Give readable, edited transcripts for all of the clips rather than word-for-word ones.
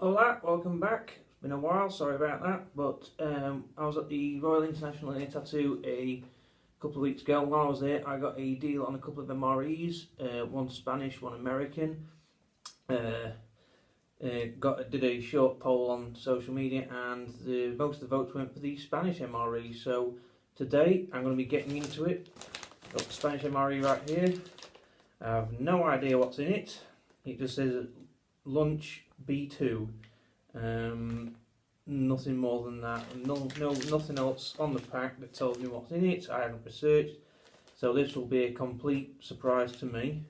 Hola, welcome back. It's been a while, sorry about that, but I was at the Royal International Hair Tattoo a couple of weeks ago. While I was there, I got a deal on a couple of MREs, one Spanish, one American. Did a short poll on social media, and most of the votes went for the Spanish MRE. So today I'm going to be getting into it. Got the Spanish MRE right here. I have no idea what's in it. It just says lunch B2. Nothing more than that. Nothing else on the pack that tells me what's in it. I haven't researched, so this will be a complete surprise to me.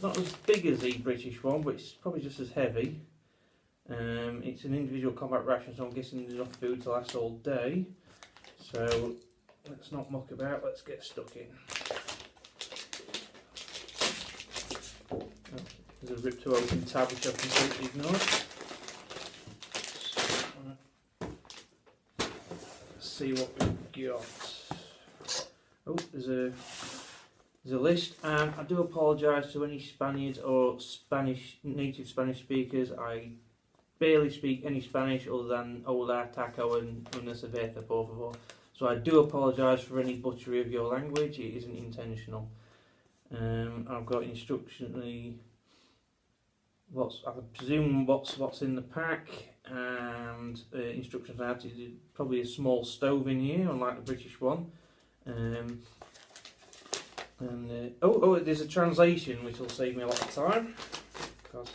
Not as big as the British one, but it's probably just as heavy. It's an individual combat ration, so I'm guessing there's enough food to last all day. So let's not muck about. Let's get stuck in. There's a rip to open tab which I've completely ignored. Let's see what we've got. Oh, there's a list, and I do apologise to any Spaniards or native Spanish speakers. I barely speak any Spanish other than hola, taco, and una cerveza, por favor. So I do apologise for any butchery of your language. It isn't intentional. I've got instruction. I presume what's in the pack, and instructions on how to do. Probably a small stove in here, unlike the British one. There's a translation which will save me a lot of time, because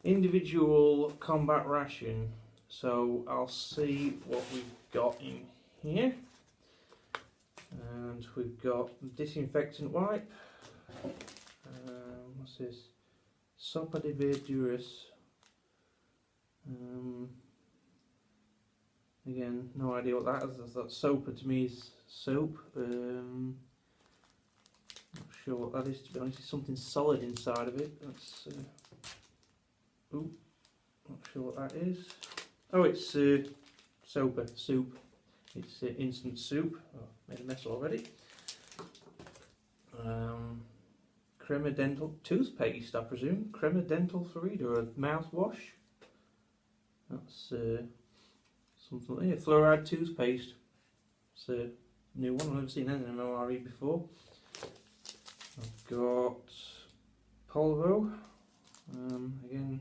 individual combat ration. So I'll see what we've got in here, and we've got disinfectant wipe. What's this? Sopa de verduras. Again, no idea what that is. That sopa to me is soap. Not sure what that is, to be honest. It's something solid inside of it. That's not sure what that is. Oh, it's sopa, soup. It's instant soup. Oh, made a mess already. Crema dental toothpaste, I presume. Crema dental fluid, or a mouthwash. That's something like that. Fluoride toothpaste. It's a new one. I've never seen anything in MRE before. I've got Polvo. Again,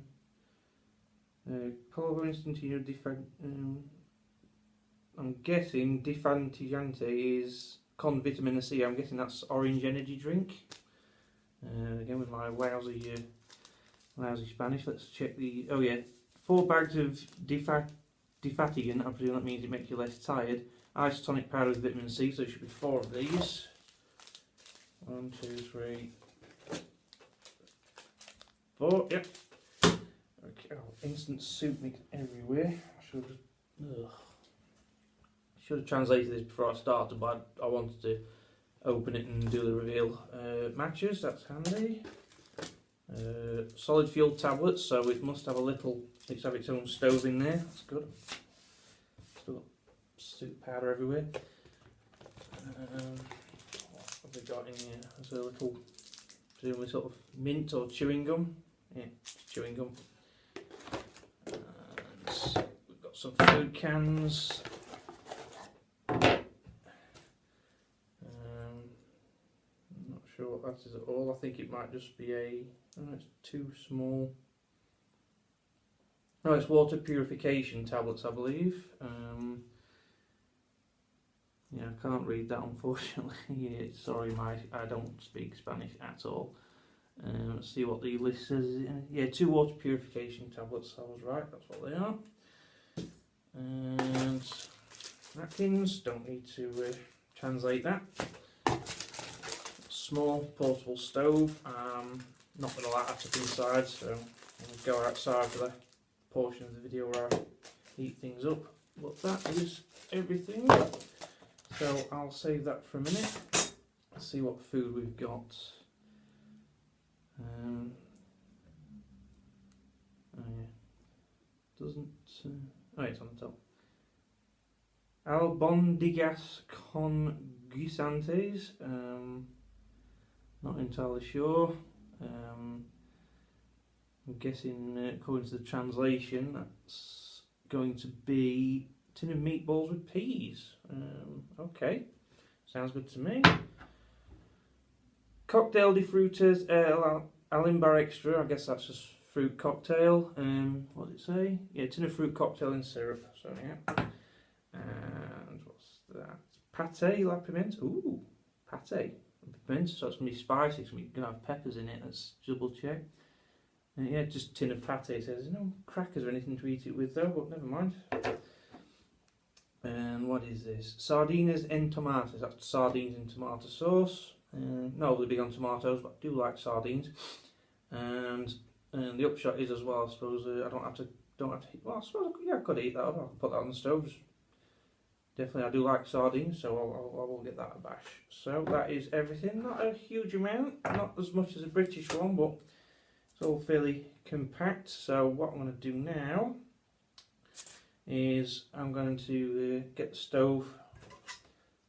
Polvo Instantino I'm guessing Defantigante is con vitamin C. I'm guessing that's orange energy drink. Again with my lousy Spanish, let's check the. Oh yeah, 4 bags of defatigant. I presume that means it makes you less tired. Isotonic powder with vitamin C, so it should be 4 of these. 1, 2, 3, 4. Yep. Okay. Oh, instant soup mix everywhere. I should have translated this before I started, but I wanted to open it and do the reveal. Matches, that's handy. Solid fuel tablets, so it must have it's have its own stove in there. That's good. Still got soup powder everywhere. What have we got in here? There's a little, presumably sort of mint or chewing gum. Yeah, it's chewing gum. And we've got some food cans. Sure what that is at all. I think it might just be it's too small. No, it's water purification tablets, I believe. Yeah, I can't read that, unfortunately. Yeah, sorry, I don't speak Spanish at all. Let's see what the list says. Yeah, 2 water purification tablets. I was right. That's what they are. And napkins. Don't need to translate that. Small portable stove. Not going to light that up inside, so I'll go outside for the portion of the video where I heat things up. But that is everything. So I'll save that for a minute. Let's see what food we've got. Oh yeah. Doesn't. Oh, it's on the top. Albondigas con guisantes. Not entirely sure. I'm guessing, according to the translation, that's going to be tin of meatballs with peas. Okay, sounds good to me. Cocktail de frutas Alimbar Extra. I guess that's just fruit cocktail. What did it say? Yeah, tin of fruit cocktail in syrup. So yeah. And what's that? Pate la piment. Ooh, pate piment. So it's gonna be spicy. It's gonna have peppers in it. Let's double check. Yeah, just tin of pate. It says there's no crackers or anything to eat it with though, but never mind. And what is this? Sardinas en tomates. That's sardines in tomato sauce. Not really big on tomatoes, but I do like sardines. And the upshot is as well, I suppose, I don't have to eat, well, I suppose I could eat that. I can put that on the stove. Definitely, I do like sardines, so I will get that a bash. So that is everything. Not a huge amount, not as much as a British one, but it's all fairly compact. So what I'm going to do now is I'm going to get the stove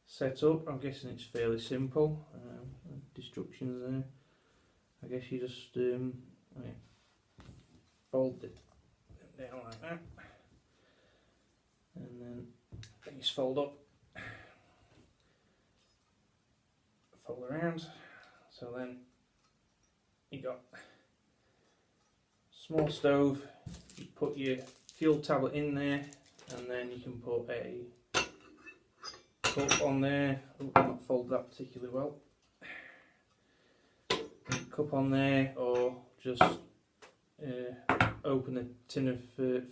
set up. I'm guessing it's fairly simple. Instructions there. I guess you just fold it down like that, and then you just fold up, fold around. So then you got small stove. You put your fuel tablet in there, and then you can put a cup on there. Oh, not fold that particularly well. Cup on there, or just open the tin of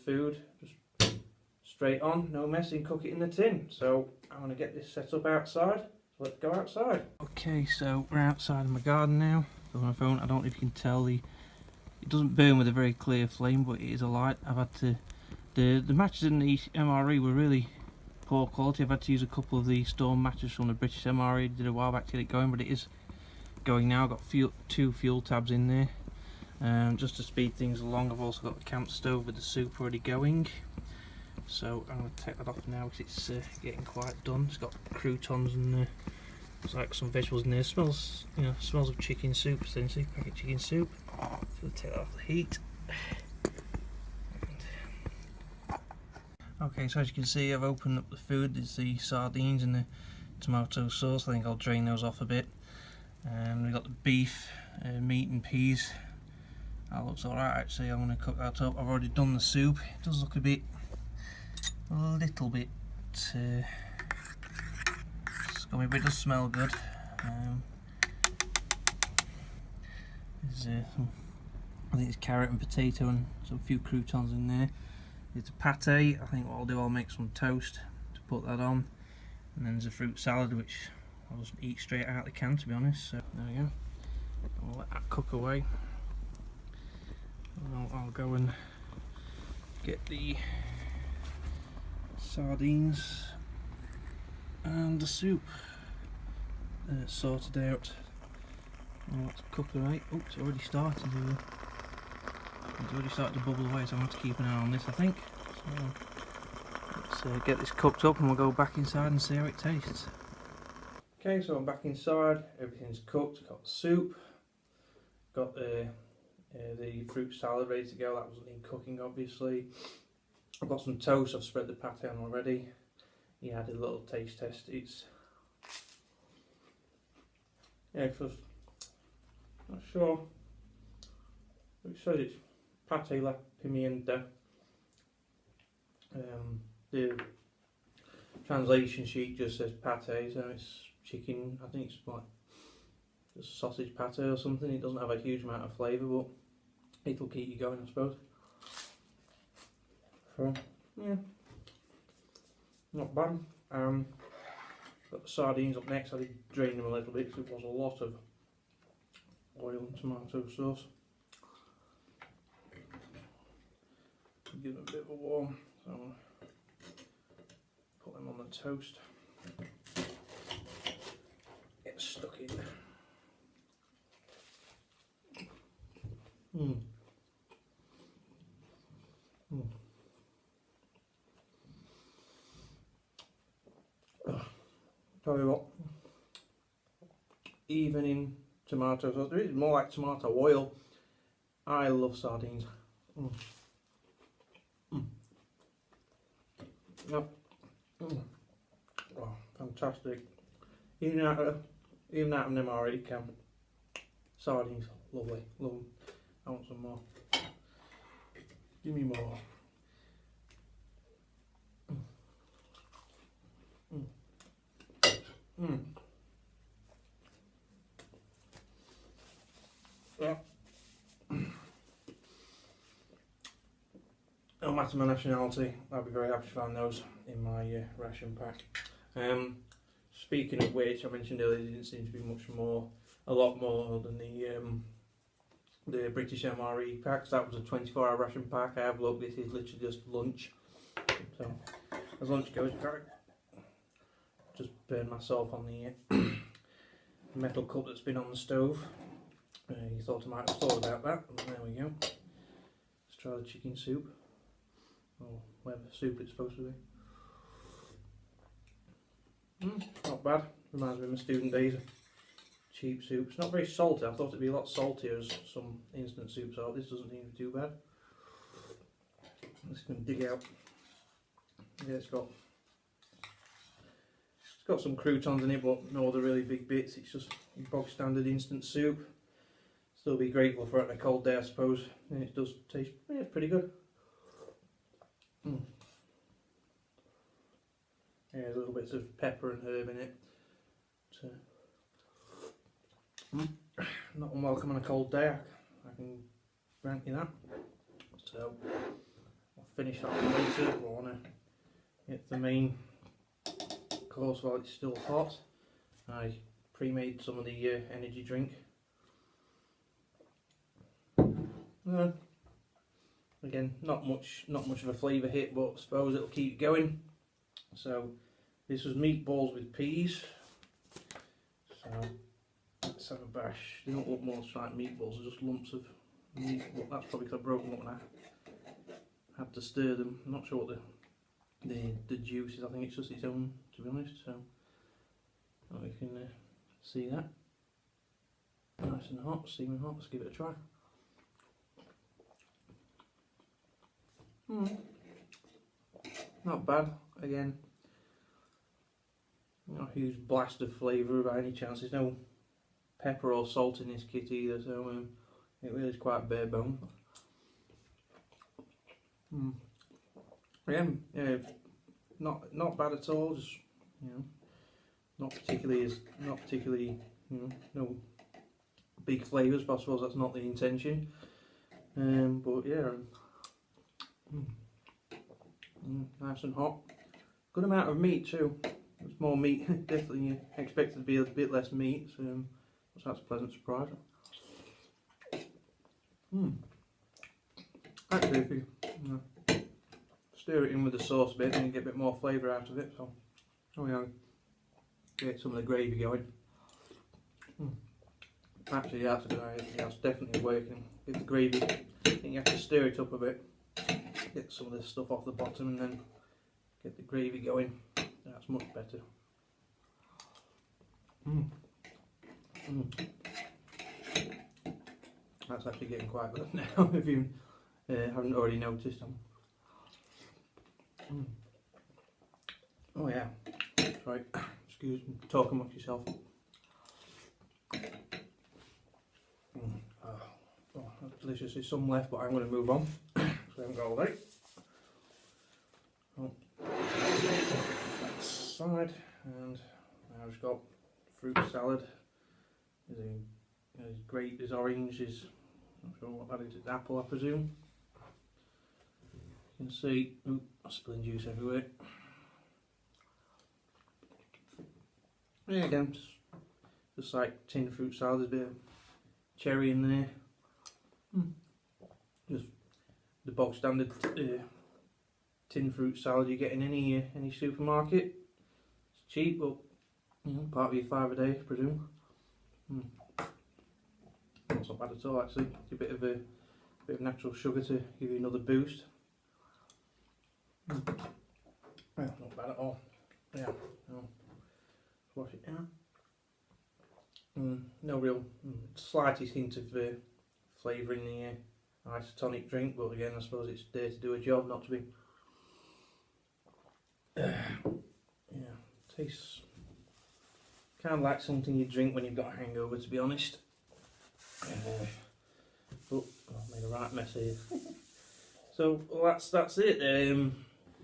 food, just straight on, no messing, cook it in the tin. So I'm going to get this set up outside. Let's go outside. Okay, so we're outside in my garden now. On my phone, I don't know if you can tell, it doesn't burn with a very clear flame, but it is a light. I've had to, the matches in the MRE were really poor quality. I've had to use a couple of the storm matches from the British MRE. Did a while back to get it going, but it is going now. I've got two fuel tabs in there, just to speed things along. I've also got the camp stove with the soup already going, so I'm going to take that off now because it's getting quite done. It's got croutons and there's like some vegetables in there. Smells, smells of chicken soup essentially, packet chicken soup. So take that off the heat. Okay, so as you can see, I've opened up the food. There's the sardines and the tomato sauce. I think I'll drain those off a bit. We've got the beef, meat and peas. That looks alright actually. I'm going to cook that up. I've already done the soup. It does look a little bit scummy, but it does smell good. There's I think it's carrot and potato and some few croutons in there. There's a pate. I think what I'll do, I'll make some toast to put that on. And then there's a fruit salad, which I'll just eat straight out of the can, to be honest. So there we go. I'll let that cook away. I'll go and get the sardines and the soup sorted out. Now let's cook away. Oh, it's already started. It's already started to bubble away, so I'm going to have to keep an eye on this, I think. So let's get this cooked up and we'll go back inside and see how it tastes. Okay, so I'm back inside, everything's cooked. Got the soup, got the fruit salad ready to go. That wasn't in cooking, obviously. I've got some toast, I've spread the pate on already. Yeah, I did a little taste test. It's just not sure. It says it's pate la pimienta. The translation sheet just says pate, so it's chicken. I think it's like just sausage pate or something. It doesn't have a huge amount of flavour, but it'll keep you going, I suppose. So yeah, not bad. Got the sardines up next. I did drain them a little bit because it was a lot of oil and tomato sauce. Give them a bit of a warm, so I'm going to put them on the toast. Get stuck in. Tell you what, even in tomato sauce, there is more like tomato oil I love sardines. Mm. Mm. Yep. Mm. Oh, fantastic. Even out of an MRE camp, sardines, lovely, love them. I want some more. Give me more. Mm. Mm. Yeah. No matter my nationality, I'd be very happy to find those in my ration pack. Speaking of which, I mentioned earlier, there didn't seem to be a lot more than the British MRE packs. That was a 24-hour ration pack. I have looked, this is literally just lunch. So, as lunch goes, just burn myself on the metal cup that's been on the stove. You thought I might have thought about that, but there we go. Let's try the chicken soup, or whatever soup it's supposed to be. Not bad, reminds me of my student days. Cheap soups, not very salty. I thought it'd be a lot saltier as some instant soups are. This doesn't seem too bad. I'm just going to dig out. Yeah, it's got some croutons in it, but no other really big bits. It's just bog standard instant soup. Still be grateful for it on a cold day, I suppose. And it does taste, yeah, pretty good. Yeah, there's little bits of pepper and herb in it. So, not unwelcome on a cold day, I can grant you that. So I'll finish that later. I want to hit the main course while it's still hot. I pre-made some of the energy drink. Again, not much of a flavour hit, but I suppose it'll keep going. So this was meatballs with peas. So let's have a bash. They don't look much like meatballs, they're just lumps of meat, but that's probably because I broke them up and I had to stir them. I'm not sure what the juice is. I think it's just its own, to be honest. So you can see that. Nice and hot, steaming hot. Let's give it a try. Not bad. Again, not a huge blast of flavour by any chance. There's no pepper or salt in this kit either, so it really is quite bare bone. Again, yeah, not bad at all. Just, you know, not particularly, you know, no big flavours. But I suppose that's not the intention. But yeah. Nice and hot. Good amount of meat too. It's more meat. Definitely expected to be a bit less meat, so that's a pleasant surprise. Actually, if you stir it in with the sauce a bit, then you get a bit more flavour out of it. So, get some of the gravy going. Actually, that's a good idea. That's definitely working. Get the gravy. I think you have to stir it up a bit. Get some of this stuff off the bottom and then get the gravy going. That's much better. That's actually getting quite good now if you haven't already noticed. Oh yeah, sorry, excuse me, talk amongst yourself. Oh, that's delicious. There's some left, but I'm going to move on. So I haven't got all day. Oh, that side, and now I've just got fruit salad. There's grape, there's orange, there's, I'm not sure what that is, it's apple I presume. You can see, spilling juice everywhere. Yeah, again, just like tin fruit salad, there's a bit of cherry in there. Just the bog standard tin fruit salad you get in any supermarket. It's cheap, but you know, part of your $5 a day, I presume. That's not bad at all actually. A bit of natural sugar to give you another boost. Well, not bad at all. Yeah. Wash it down. No real slightest hint of flavour in isotonic drink, but again, I suppose it's there to do a job, not to be. Yeah, tastes kind of like something you drink when you've got a hangover, to be honest. Oh, I've made a right mess here. So well, that's it.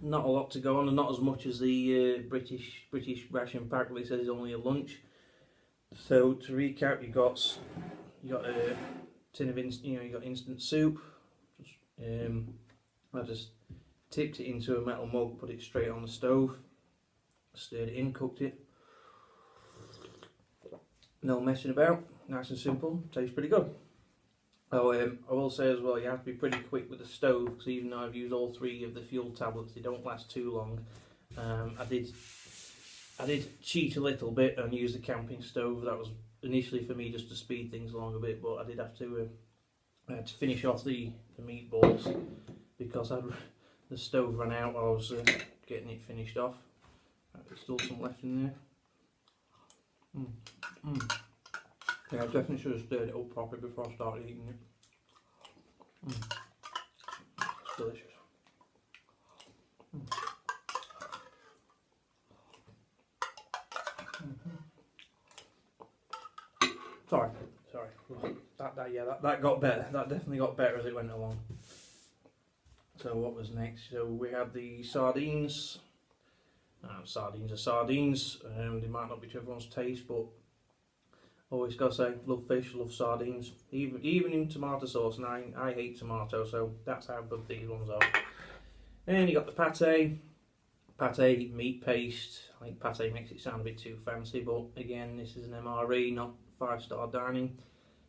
Not a lot to go on, and not as much as the British Ration-Pack. They said it's only a lunch. So to recap, you got a tin of you got instant soup. I just tipped it into a metal mug, put it straight on the stove, stirred it in, cooked it. No messing about, nice and simple. Tastes pretty good. Oh, I will say as well, you have to be pretty quick with the stove, because even though I've used all 3 of the fuel tablets, they don't last too long. I did cheat a little bit and use the camping stove. That was initially for me just to speed things along a bit, but I did have to finish off the meatballs because the stove ran out while I was getting it finished off. There's still some left in there. Yeah, I definitely should have stirred it up properly before I started eating it. It's delicious. Sorry. That got better. That definitely got better as it went along. So what was next? So we had the sardines. Sardines are sardines. They might not be to everyone's taste, but always gotta say, love fish, love sardines. Even in tomato sauce, and I hate tomato, so that's how good these ones are. And you got the pate meat paste. I think pate makes it sound a bit too fancy, but again, this is an MRE, not 5-star dining.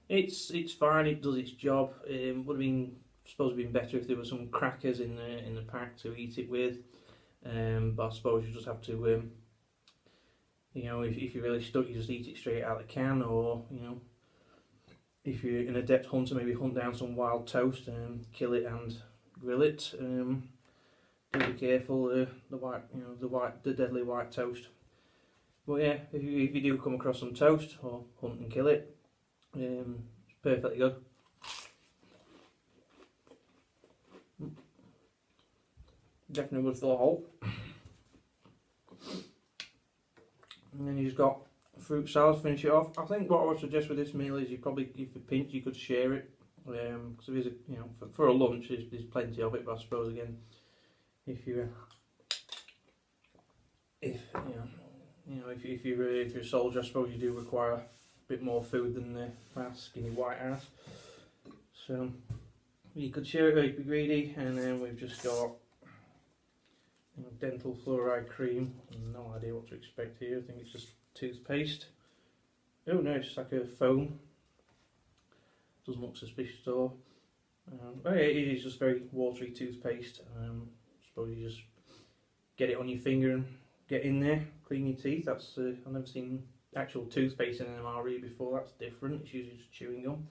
It's fine. It does its job. Would have been supposed to been better if there were some crackers in the pack to eat it with. But I suppose you just have to, you know, if you're really stuck, you just eat it straight out of the can, or you know, if you're an adept hunter, maybe hunt down some wild toast and kill it and grill it. Do be careful, the deadly white toast. But yeah, if you do come across some toast, or hunt and kill it, it's perfectly good. Definitely worth the whole. And then you've got fruit salad to finish it off. I think what I would suggest with this meal is you probably, if you pinch, you could share it. Because there is for a lunch, there's plenty of it. But I suppose again, if you're a soldier, I suppose you do require a bit more food than the skinny white ass. So you could share it, or you could be greedy. And then we've just got dental fluoride cream. No idea what to expect here. I think it's just toothpaste. Oh no, it's like a foam. Doesn't look suspicious at all. Oh yeah, it is just very watery toothpaste. I suppose you just get it on your finger and get in there, clean your teeth. That's I've never seen actual toothpaste in an MRE before. That's different. It's usually just chewing gum.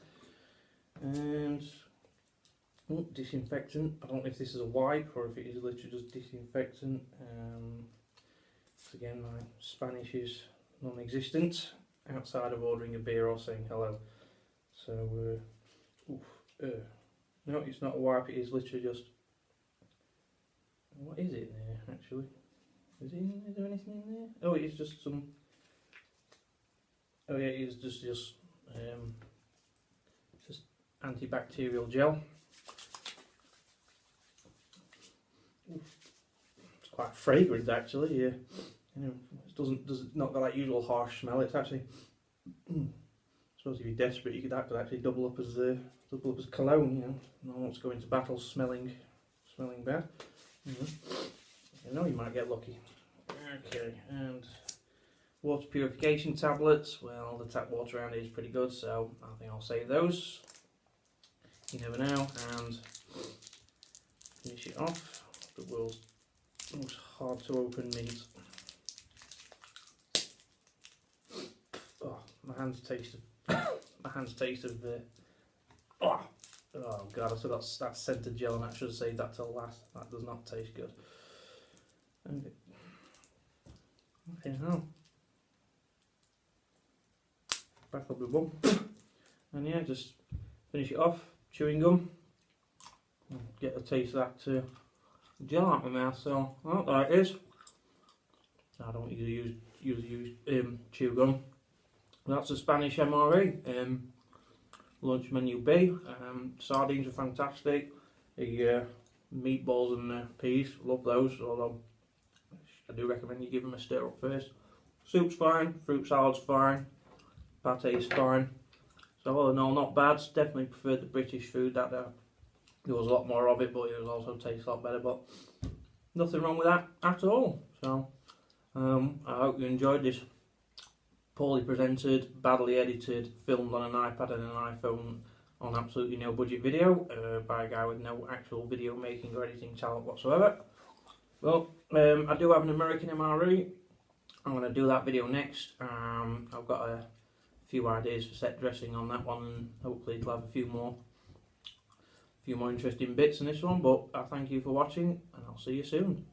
And disinfectant. I don't know if this is a wipe or if it is literally just disinfectant. Again, my Spanish is non-existent outside of ordering a beer or saying hello. So, no, it's not a wipe. It is literally just. What is it there? Actually, is there anything in there? Oh, it's just some. Oh yeah, it's just antibacterial gel. It's quite fragrant actually. Yeah, it does not got that usual harsh smell. It's actually. I suppose if you're desperate, that could actually double up as cologne. You know, no one wants to go into battle smelling bad. You know, you might get lucky. Okay, and water purification tablets. Well, the tap water around here is pretty good, so I think I'll save those. You never know. And finish it off. The world's most hard to open mint. Oh, my hands taste of oh god, I forgot that scented gel, and I should have saved that till last. That does not taste good. Okay, now back up the bum, and yeah, just finish it off. Chewing gum, Get a taste of that gel out my mouth. So, oh, there it is. I don't usually use chew gum. That's a Spanish MRE. Lunch menu B. Sardines are fantastic. The meatballs and peas, love those. Although I do recommend you give them a stir up first. Soup's fine. Fruit salad's fine. Pate's fine. So all in all, not bad. Definitely preferred the British food. That there was a lot more of it, but it also tastes a lot better. But nothing wrong with that at all. So I hope you enjoyed this poorly presented, badly edited, filmed on an iPad and an iPhone on absolutely no budget video by a guy with no actual video making or editing talent whatsoever. Well, I do have an American MRE. I'm going to do that video next. I've got a few ideas for set dressing on that one, and hopefully it'll have a few more interesting bits in this one. But I thank you for watching, and I'll see you soon.